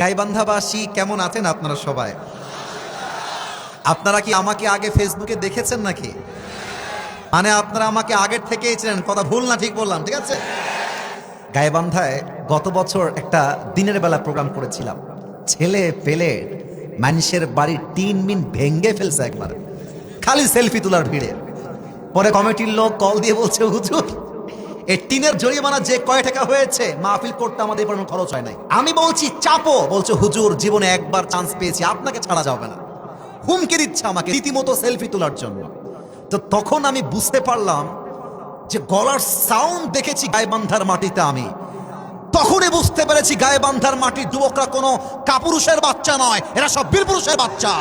গাইবান্ধাবাসী কেমন আছেন আপনারা সবাই? আপনারা কি আমাকে আগে ফেসবুকে দেখেছেন নাকি? মানে আপনারা আমাকে আগের থেকেই চেনেন, কথা ভুল না ঠিক বললাম? ঠিক আছে। গাইবান্ধায় গত বছর একটা দিনের বেলা প্রোগ্রাম করেছিলাম। ছেলে পেলে মানুষের বাড়ির টিন মিন ভেঙ্গে ফেলছে একবার, খালি সেলফি তোলার ভিড়ে। পরে কমিটির লোক কল দিয়ে বলছে, হুজুর এই টিনের জরিমানা যে কয় টাকা হয়েছে মাহফিল করতে আমাদের কোনো খরচ হয় নাই। আমি বলছি চাপো, বলছে হুজুর জীবনে একবার চান্স পেয়েছি, আপনাকে ছাড়া যাবে না। হুমকি দিচ্ছে আমাকে রীতিমতো সেলফি তোলার জন্য। তো তখন আমি বুঝতে পারলাম যে গলার সাউন্ড দেখেছি গাইবান্ধার মাটিতে আমি। তখনই বুঝতে পেরেছি গাইবান্ধার মাটির যুবকরা কোনো কাপুরুষের বাচ্চা নয়, এরা সব বীরপুরুষের বাচ্চা।